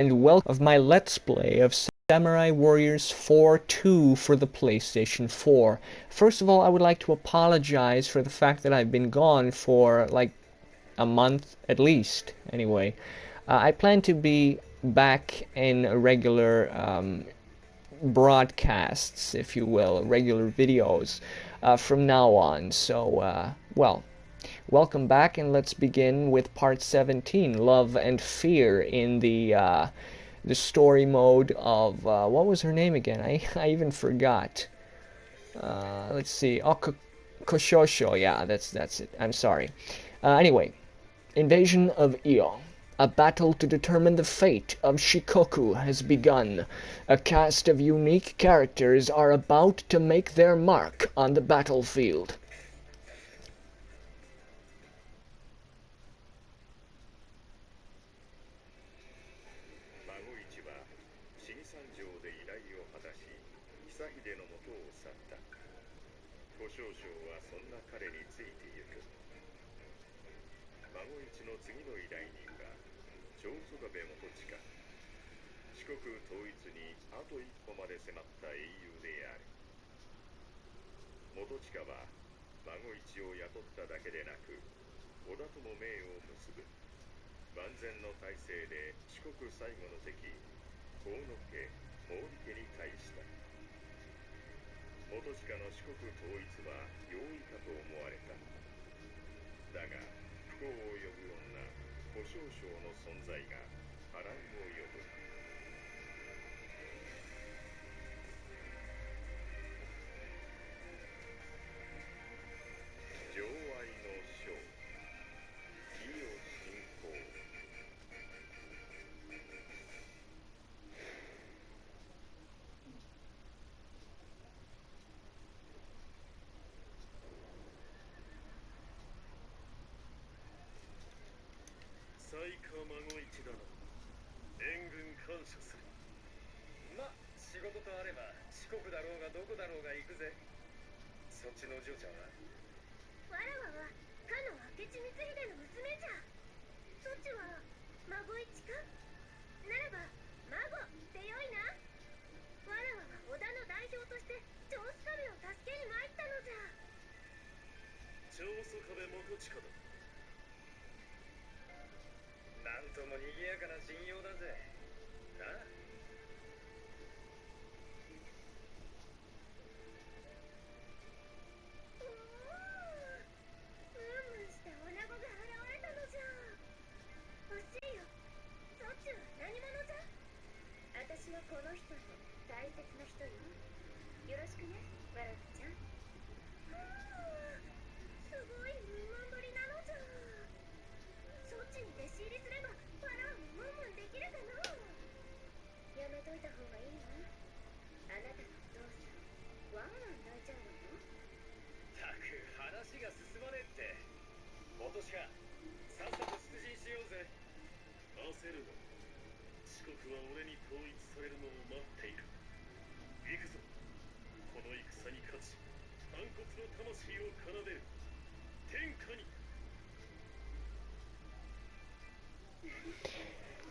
and welcome of my Let's Play of Samurai Warriors 4-2 for the PlayStation 4. First of all, I would like to apologize for the fact that I've been gone for like a month at least, anyway. I plan to be back in regular broadcasts, if you will, regular videos from now on. So, well, welcome back, and let's begin with part 17, Love and Fear, in the story mode of what was her name again? I even forgot. Let's see. Oh, Koshosho. Yeah, that's it. I'm sorry. Anyway, Invasion of Io. A battle to determine the fate of Shikoku has begun. A cast of unique characters are about to make their mark on the battlefield.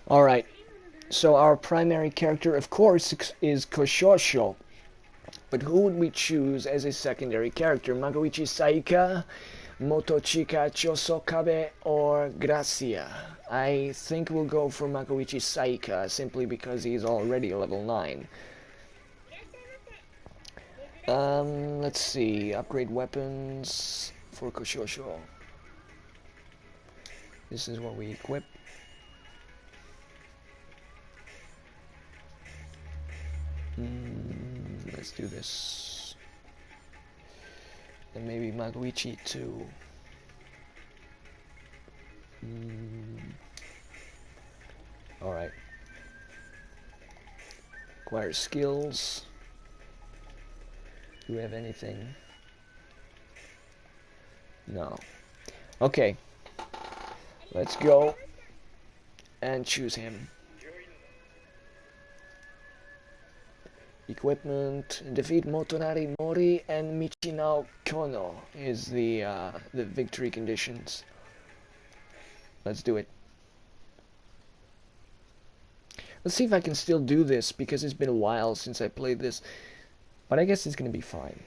Alright, so our primary character, of course, is Koshosho. But who would we choose as a secondary character? Magoichi Saika, Motochika Chosokabe, or Gracia? I think we'll go for Magoichi Saika, simply because he's already level 9. Let's see. Upgrade weapons for Koshosho. This is what we equip. Let's do this. And maybe Magoichi too. Alright. Acquire skills. Do we have anything? No. Okay. Let's go and choose him. Equipment. Defeat Motonari Mori and Michinao Kono is the victory conditions. Let's do it. Let's see if I can still do this, because it's been a while since I played this. But I guess it's gonna be fine.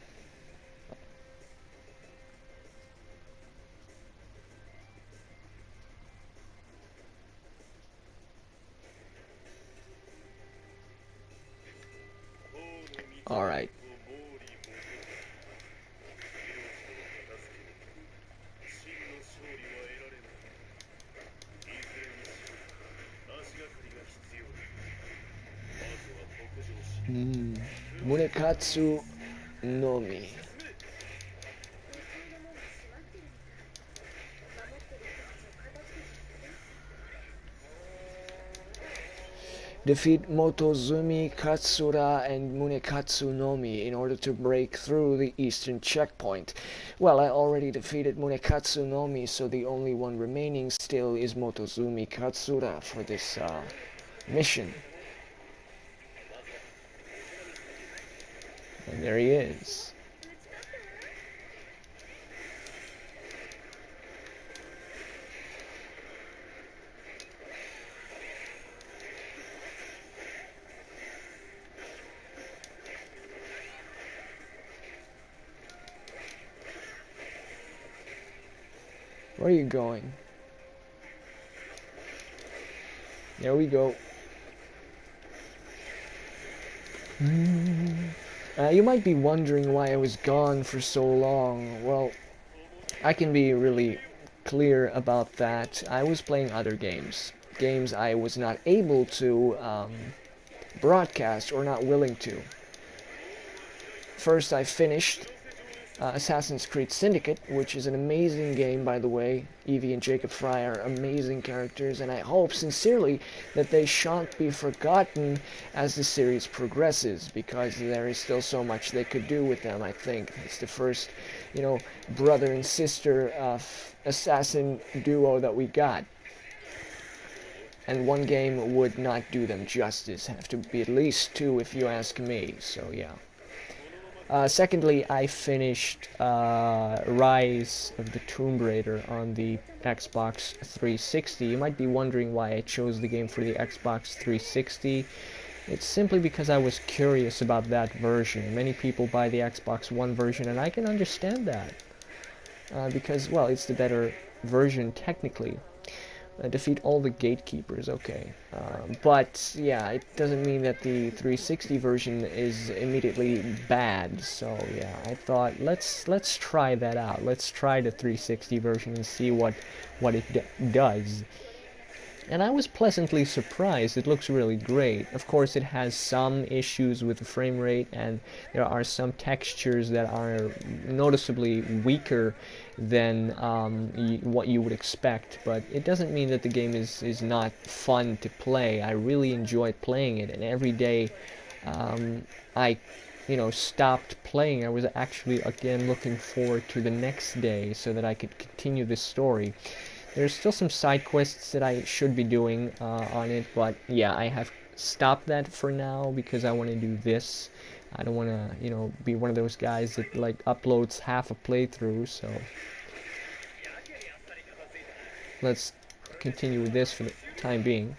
Alright. Munekatsu no mi. Defeat Motozumi, Katsura, and Munekatsu no Mi in order to break through the eastern checkpoint. Well, I already defeated Munekatsu no Mi, so the only one remaining still is Motozumi Katsura for this mission. And there he is. Where are you going? There we go. You might be wondering why I was gone for so long. Well, I can be really clear about that. I was playing other games. Games I was not able to broadcast or not willing to. First, I finished Assassin's Creed Syndicate, which is an amazing game, by the way. Evie and Jacob Fry are amazing characters, and I hope sincerely that they shan't be forgotten as the series progresses, because there is still so much they could do with them, I think. It's the first, brother and sister assassin duo that we got. And one game would not do them justice. Have to be at least two if you ask me, so yeah. Secondly, I finished Rise of the Tomb Raider on the Xbox 360. You might be wondering why I chose the game for the Xbox 360. It's simply because I was curious about that version. Many people buy the Xbox One version, and I can understand that. Because, well, it's the better version technically. Defeat all the gatekeepers, okay. But yeah, it doesn't mean that the 360 version is immediately bad. So yeah, I thought let's try that out. Let's try the 360 version and see what it does. And I was pleasantly surprised. It looks really great. Of course, it has some issues with the frame rate, and there are some textures that are noticeably weaker than what you would expect. But it doesn't mean that the game is not fun to play. I really enjoyed playing it, and every day I stopped playing. I was actually again looking forward to the next day so that I could continue this story. There's still some side quests that I should be doing on it, but yeah, I have stopped that for now because I want to do this. I don't want to, be one of those guys that like uploads half a playthrough, so let's continue with this for the time being.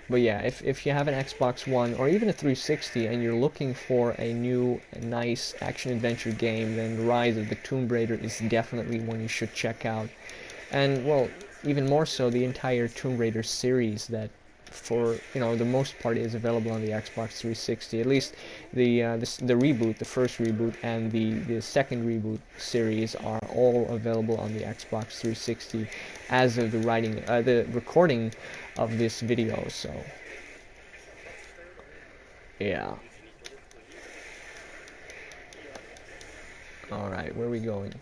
But yeah, if you have an Xbox One or even a 360 and you're looking for a new, nice action-adventure game, then Rise of the Tomb Raider is definitely one you should check out. And, well, even more so, the entire Tomb Raider series that, for, the most part is available on the Xbox 360. At least the reboot, the first reboot, and the second reboot series are all available on the Xbox 360 as of the recording of this video, so yeah. Alright, where are we going?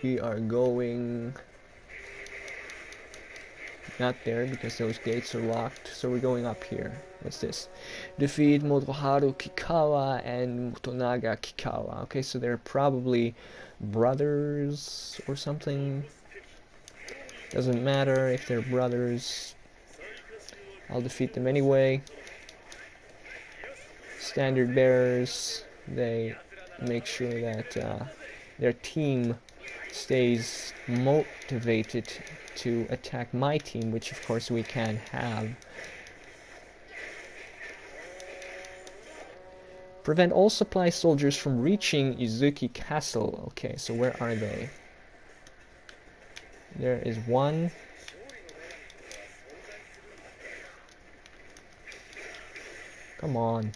We are going not there because those gates are locked, so we're going up here. What's this? Defeat Motoharu Kikawa and Motonaga Kikawa. Okay, so they're probably brothers or something. Doesn't matter if they're brothers. I'll defeat them anyway. standard bearers, they make sure that their team stays motivated to attack my team, which of course we can't have. Prevent all supply soldiers from reaching Izuki Castle. Okay, so where are they? There is one. Come on.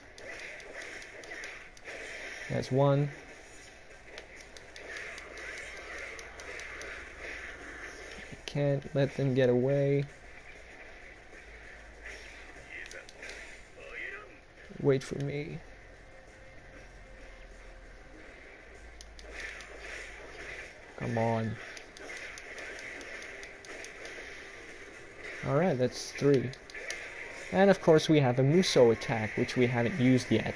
That's one. Can't let them get away. Wait for me. Come on. Alright, that's 3. And of course we have a Muso attack, which we haven't used yet.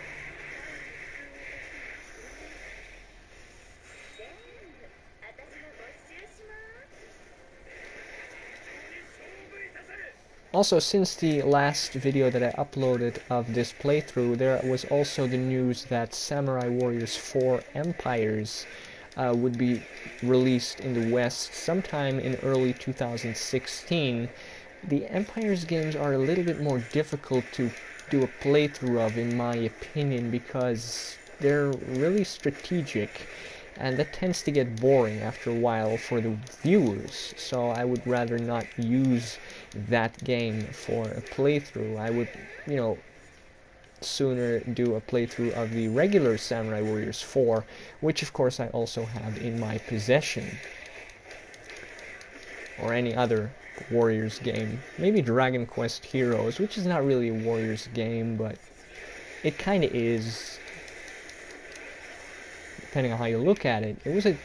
Also, since the last video that I uploaded of this playthrough, there was also the news that Samurai Warriors 4 Empires would be released in the West sometime in early 2016. The Empires games are a little bit more difficult to do a playthrough of, in my opinion, because they're really strategic, and that tends to get boring after a while for the viewers, so I would rather not use that game for a playthrough. I would, sooner do a playthrough of the regular Samurai Warriors 4, which of course I also have in my possession. Or any other Warriors game. Maybe Dragon Quest Heroes, which is not really a Warriors game, but it kind of is, depending on how you look at it. It was a,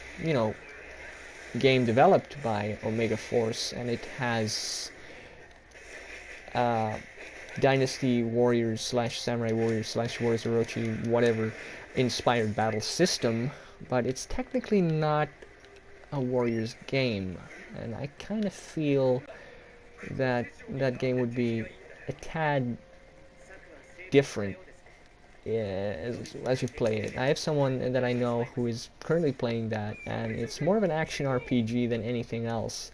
game developed by Omega Force, and it has Dynasty Warriors / Samurai Warriors / Warriors Orochi, whatever, inspired battle system, but it's technically not a Warriors game, and I kind of feel that that game would be a tad different as you play it. I have someone that I know who is currently playing that, and it's more of an action RPG than anything else.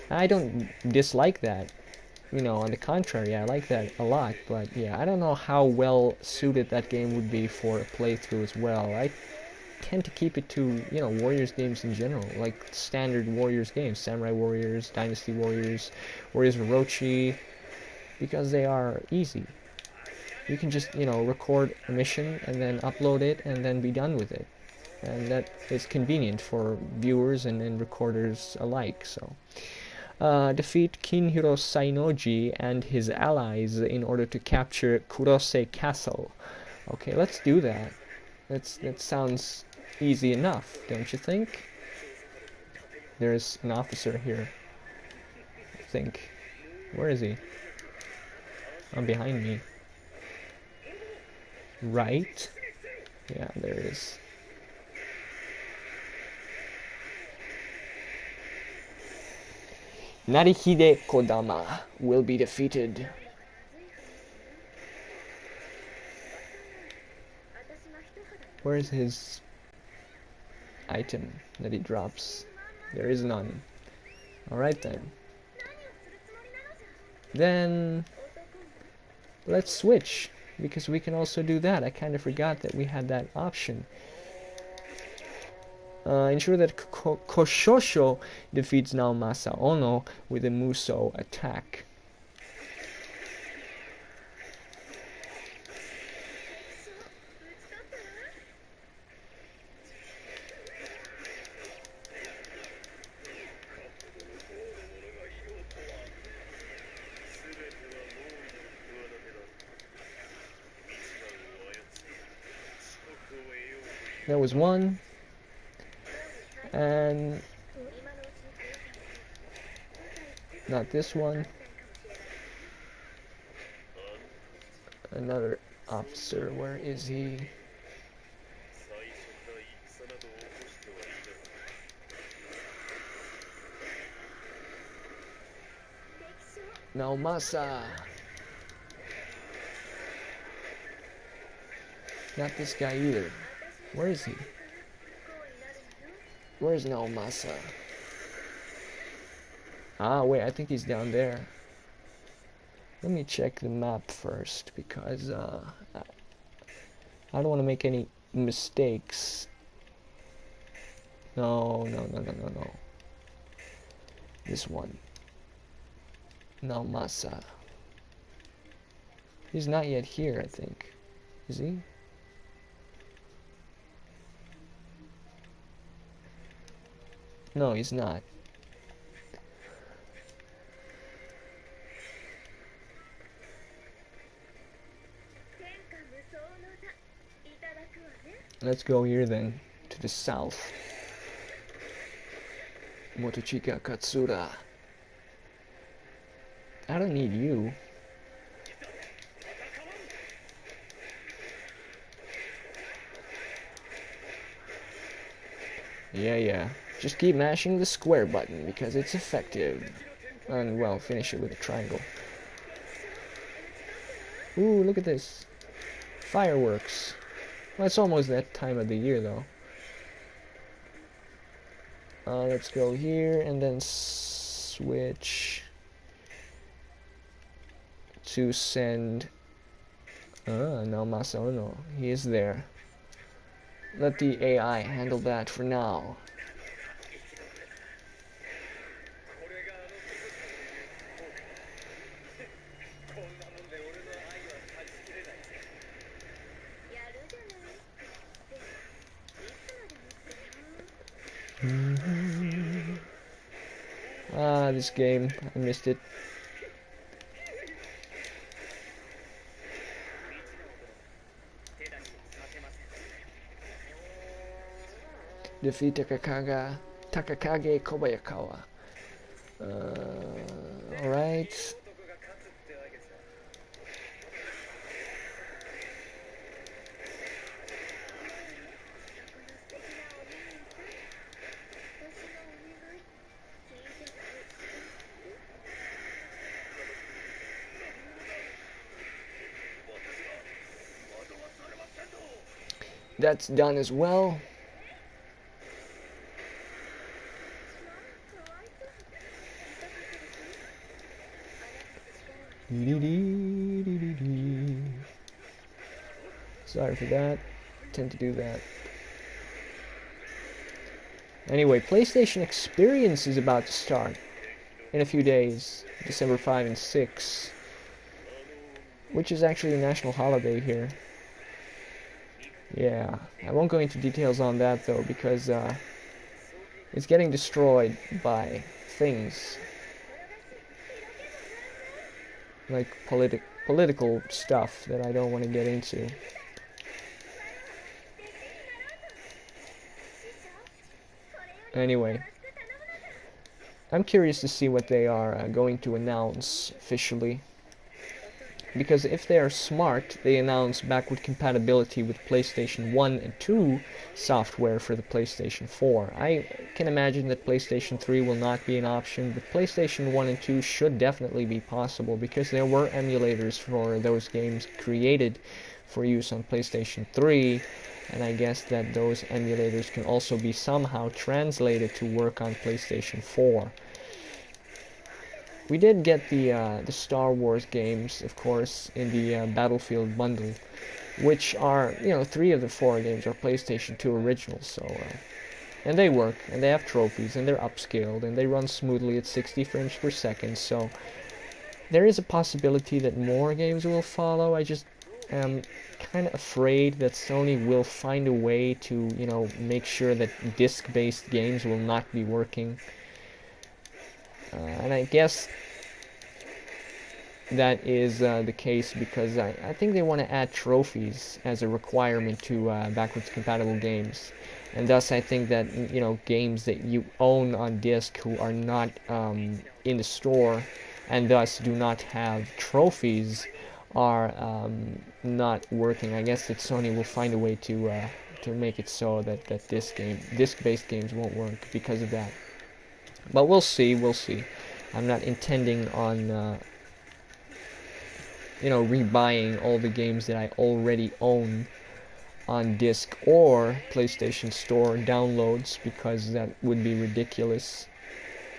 I don't dislike that. On the contrary, I like that a lot, but yeah, I don't know how well suited that game would be for a playthrough as well. I tend to keep it to, Warriors games in general, like standard Warriors games, Samurai Warriors, Dynasty Warriors, Warriors Orochi, because they are easy. You can just, record a mission and then upload it and then be done with it. And that is convenient for viewers and recorders alike, so. Defeat Kinhiro Sainoji and his allies in order to capture Kurose Castle. Okay, let's do that. That sounds easy enough, don't you think? There's an officer here, I think. Where is he? Oh, behind me. Right? Yeah, there he is. Narihide Kodama will be defeated. Where is his item that he drops? There is none. Alright then. Then let's switch, because we can also do that. I kind of forgot that we had that option. Ensure that Koshosho defeats Naomasa Ono with a Muso attack. There was one. And not this one. Another officer, where is he? Naomasa. Not this guy either. Where is he? Where's Naomasa? Ah, wait, I think he's down there. Let me check the map first, because I don't want to make any mistakes. No. This one. Naomasa. He's not yet here, I think. Is he? No, he's not. Let's go here then, to the south. Motochika Katsura. I don't need you. Yeah. Just keep mashing the square button because it's effective. And, well, finish it with a triangle. Ooh, look at this. Fireworks. Well, it's almost that time of the year, though. Let's go here and then switch to send. Now Masaono. He is there. Let the AI handle that for now. This game, I missed it. Defeat Takakage Kobayakawa. Alright. That's done as well. Sorry for that. Tend to do that. Anyway, PlayStation Experience is about to start in a few days, December 5 and 6, which is actually a national holiday here. Yeah, I won't go into details on that though, because it's getting destroyed by things like political stuff that I don't want to get into. Anyway, I'm curious to see what they are going to announce officially. Because if they are smart, they announce backward compatibility with PlayStation 1 and 2 software for the PlayStation 4. I can imagine that PlayStation 3 will not be an option, but PlayStation 1 and 2 should definitely be possible because there were emulators for those games created for use on PlayStation 3, and I guess that those emulators can also be somehow translated to work on PlayStation 4. We did get the Star Wars games, of course, in the Battlefield bundle, which are, 3 of the 4 games are PlayStation 2 originals, so, and they work, and they have trophies, and they're upscaled, and they run smoothly at 60 frames per second, so there is a possibility that more games will follow. I just am kind of afraid that Sony will find a way to, make sure that disc-based games will not be working. And I guess that is the case because I think they want to add trophies as a requirement to backwards compatible games, and thus I think that games that you own on disc who are not in the store and thus do not have trophies are not working. I guess that Sony will find a way to make it so that disc-based games won't work because of that. But we'll see. I'm not intending on, rebuying all the games that I already own on disc or PlayStation Store downloads, because that would be ridiculous.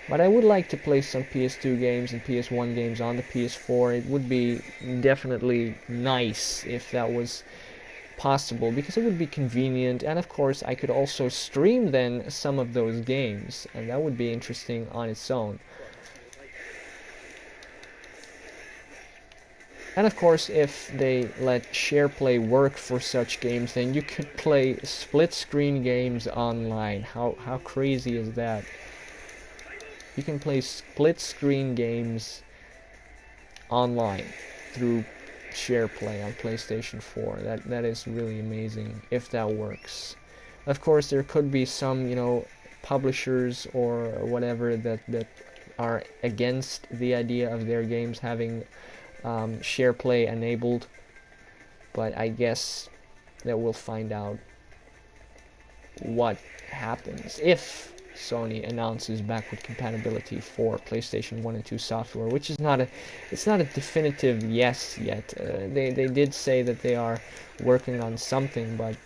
But I would like to play some PS2 games and PS1 games on the PS4. It would be definitely nice if that was possible, because it would be convenient, and of course I could also stream then some of those games, and that would be interesting on its own. And of course, if they let SharePlay work for such games, then you could play split-screen games online. How crazy is that? You can play split-screen games online through SharePlay on PlayStation 4. That is really amazing if that works. Of course, there could be some, publishers or whatever that are against the idea of their games having SharePlay enabled, but I guess that we'll find out what happens if Sony announces backward compatibility for PlayStation 1 and 2 software, which is not a definitive yes yet. They did say that they are working on something, but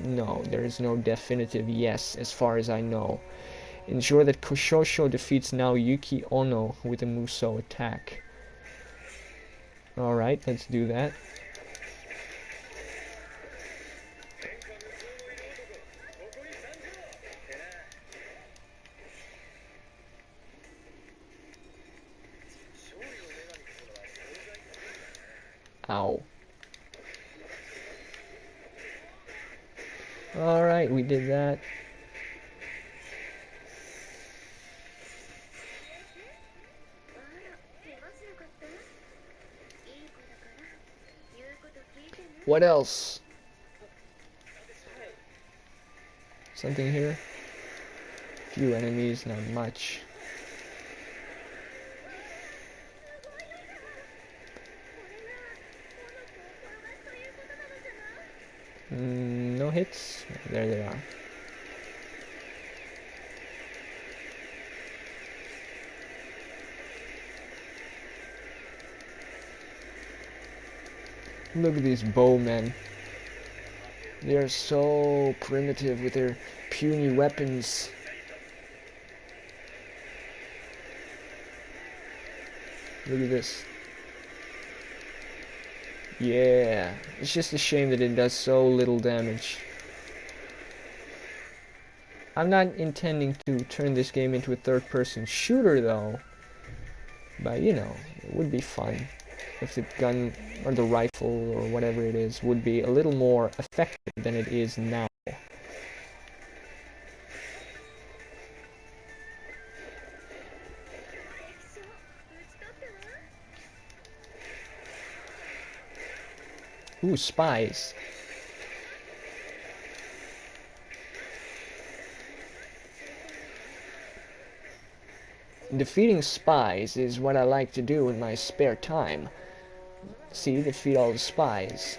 no, there is no definitive yes as far as I know. Ensure that Koshosho defeats Naoyuki Ono with a Muso attack. Alright, let's do that. Ow. Alright, we did that. What else? Something here? Few enemies, not much. No hits? There they are. Look at these bowmen. They are so primitive with their puny weapons. Look at this. Yeah, it's just a shame that it does so little damage. I'm not intending to turn this game into a third-person shooter though, but it would be fun if the gun or the rifle or whatever it is would be a little more effective than it is now. Ooh, spies. Defeating spies is what I like to do in my spare time. See, defeat all the spies.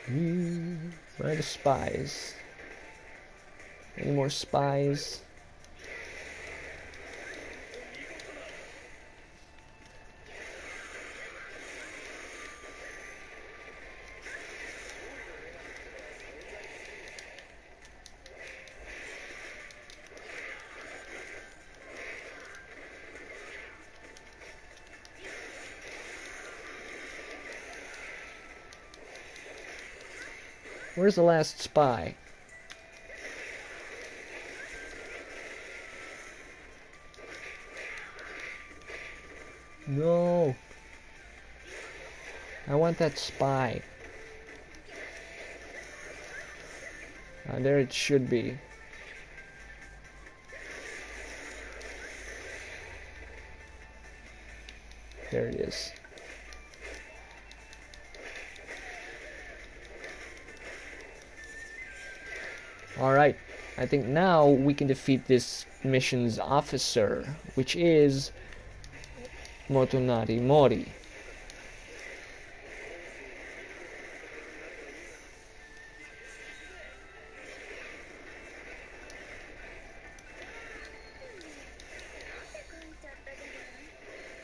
Where are the spies? Any more spies? Where's the last spy? No. I want that spy. There it should be. There it is. Alright, I think now we can defeat this mission's officer, which is Motonari Mori.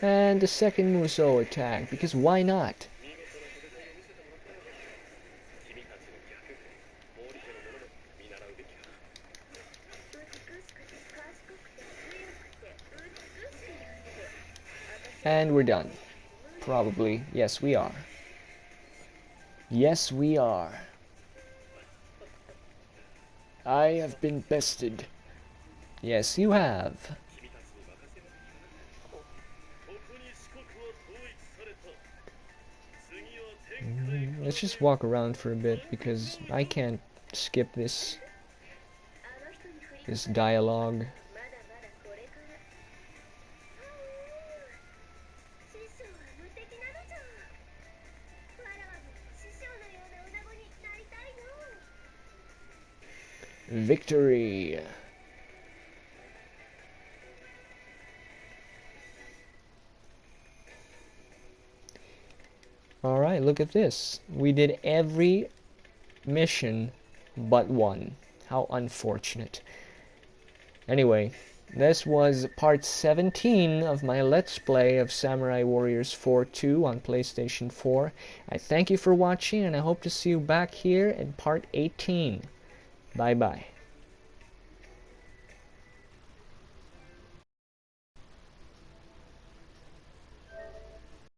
And the second Muso attack, because why not? And we're done. Probably. Yes, we are. Yes, we are. I have been bested. Yes, you have. Let's just walk around for a bit because I can't skip this dialogue. Victory. Alright, look at this. We did every mission but one. How unfortunate. Anyway, this was part 17 of my Let's Play of Samurai Warriors 4-2 on PlayStation 4. I thank you for watching, and I hope to see you back here in part 18. Bye-bye.